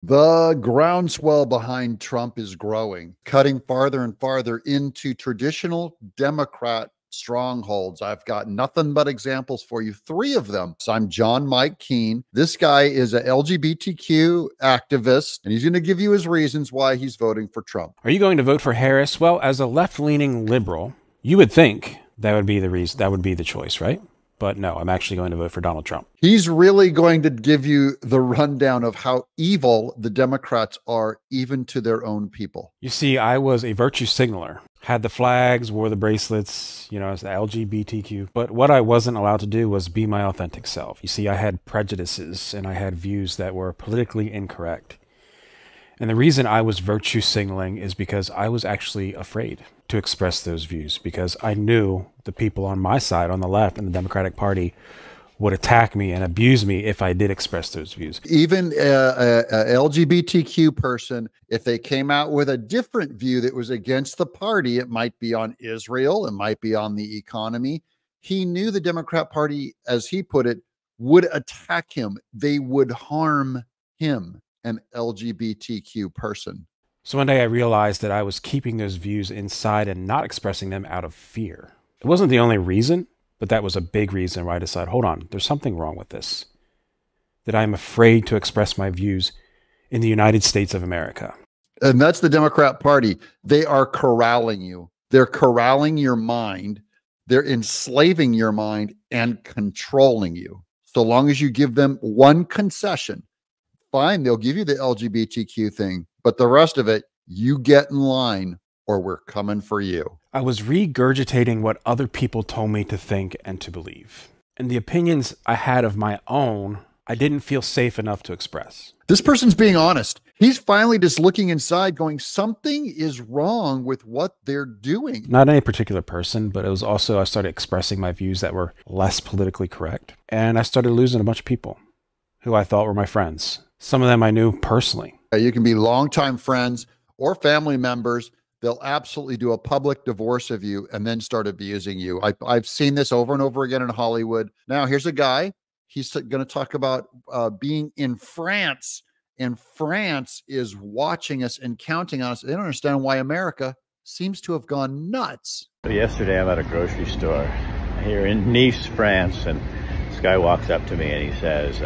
The groundswell behind Trump is growing, cutting farther and farther into traditional Democrat strongholds. I've got nothing but examples for you, three of them. So I'm John Mike Keene. This guy is a LGBTQ activist, and he's going to give you his reasons why he's voting for Trump. Are you going to vote for Harris? Well, as a left-leaning liberal, you would think that would be the reason, that would be the choice, right? But no, I'm actually going to vote for Donald Trump. He's really going to give you the rundown of how evil the Democrats are, even to their own people. You see, I was a virtue signaler, had the flags, wore the bracelets, as the LGBTQ. But what I wasn't allowed to do was be my authentic self. You see, I had prejudices and I had views that were politically incorrect. And the reason I was virtue signaling is because I was actually afraid to express those views, because I knew the people on my side, on the left, in the Democratic Party, would attack me and abuse me if I did express those views. Even a LGBTQ person, if they came out with a different view that was against the party, it might be on Israel, it might be on the economy. He knew the Democrat Party, as he put it, would attack him. They would harm him, an LGBTQ person. So one day I realized that I was keeping those views inside and not expressing them out of fear. It wasn't the only reason, but that was a big reason why I decided, hold on, there's something wrong with this. That I'm afraid to express my views in the United States of America. And that's the Democrat Party. They are corralling you. They're corralling your mind. They're enslaving your mind and controlling you. So long as you give them one concession, fine, they'll give you the LGBTQ thing, but the rest of it, you get in line or we're coming for you. I was regurgitating what other people told me to think and to believe. And the opinions I had of my own, I didn't feel safe enough to express. This person's being honest. He's finally just looking inside going, something is wrong with what they're doing. Not any particular person, but it was also, I started expressing my views that were less politically correct. And I started losing a bunch of people who I thought were my friends. Some of them I knew personally. You can be longtime friends or family members. They'll absolutely do a public divorce of you and then start abusing you. I've seen this over and over again in Hollywood. Now, here's a guy. He's going to talk about being in France, and France is watching us and counting on us. They don't understand why America seems to have gone nuts. So yesterday, I'm at a grocery store here in Nice, France, and this guy walks up to me and he says,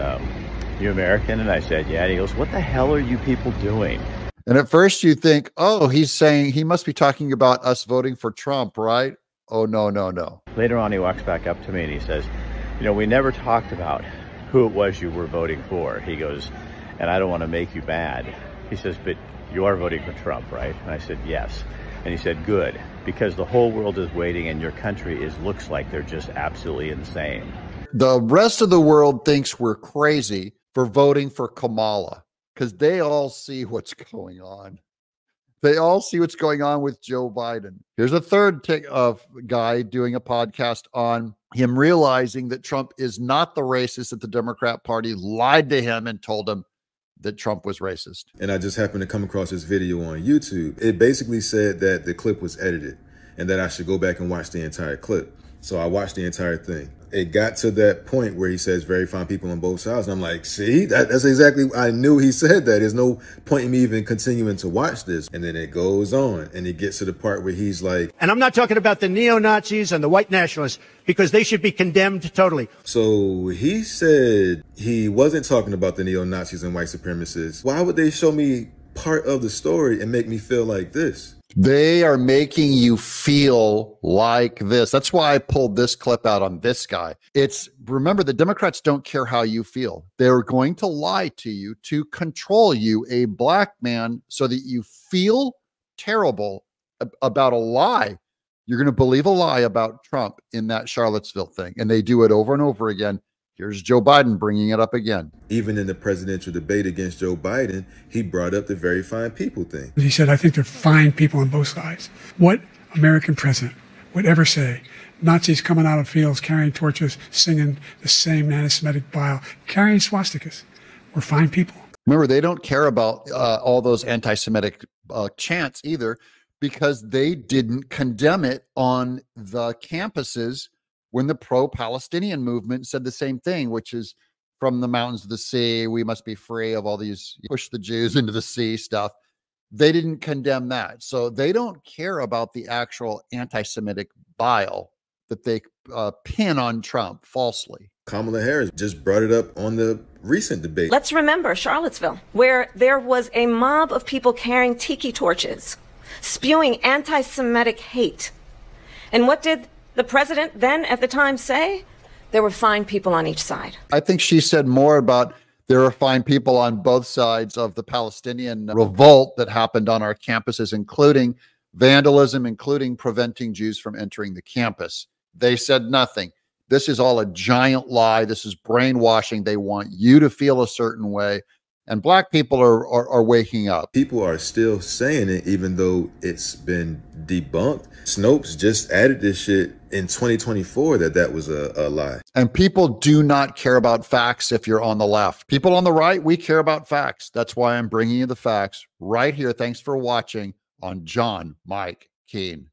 "You American?" And I said, "Yeah." And he goes, "What the hell are you people doing?" And at first you think, oh, he's saying, he must be talking about us voting for Trump, right? Oh, no, no, no. Later on, he walks back up to me and he says, "We never talked about who it was you were voting for." He goes, "And I don't want to make you mad." He says, "But you are voting for Trump, right?" And I said, "Yes." And he said, "Good, because the whole world is waiting and your country looks like they're just absolutely insane." The rest of the world thinks we're crazy for voting for Kamala, because they all see what's going on. They all see what's going on with Joe Biden. Here's a third guy doing a podcast on him realizing that Trump is not the racist, that the Democrat Party lied to him and told him that Trump was racist. And I just happened to come across this video on YouTube. It basically said that the clip was edited and that I should go back and watch the entire clip. So I watched the entire thing. It got to that point where he says very fine people on both sides. And I'm like, see, that's exactly, I knew he said that. There's no point in me even continuing to watch this. And then it goes on and it gets to the part where he's like, and I'm not talking about the neo-Nazis and the white nationalists, because they should be condemned totally. So he said he wasn't talking about the neo-Nazis and white supremacists. Why would they show me part of the story and make me feel like this? They are making you feel like this. That's why I pulled this clip out on this guy. Remember, the Democrats don't care how you feel. They're going to lie to you to control you, a black man, so that you feel terrible about a lie. You're going to believe a lie about Trump in that Charlottesville thing. And they do it over and over again. Here's Joe Biden bringing it up again. Even in the presidential debate against Joe Biden, he brought up the very fine people thing. He said, I think they're fine people on both sides. What American president would ever say, Nazis coming out of fields, carrying torches, singing the same anti-Semitic bile, carrying swastikas, were fine people? Remember, they don't care about all those anti-Semitic chants either, because they didn't condemn it on the campuses when the pro-Palestinian movement said the same thing, which is from the mountains to the sea. We must be free of all these push the Jews into the sea stuff. They didn't condemn that. So they don't care about the actual anti-Semitic bile that they pin on Trump falsely. Kamala Harris just brought it up on the recent debate. Let's remember Charlottesville, where there was a mob of people carrying tiki torches, spewing anti-Semitic hate. And what did the president then at the time say? There were fine people on each side. I think she said more about there are fine people on both sides of the Palestinian revolt that happened on our campuses, including vandalism, including preventing Jews from entering the campus. They said nothing. This is all a giant lie. This is brainwashing. They want you to feel a certain way. And black people are waking up. People are still saying it, even though it's been debunked. Snopes just added this shit in 2024 that was a lie. And people do not care about facts if you're on the left. People on the right, we care about facts. That's why I'm bringing you the facts right here. Thanks for watching on John Mike Keane.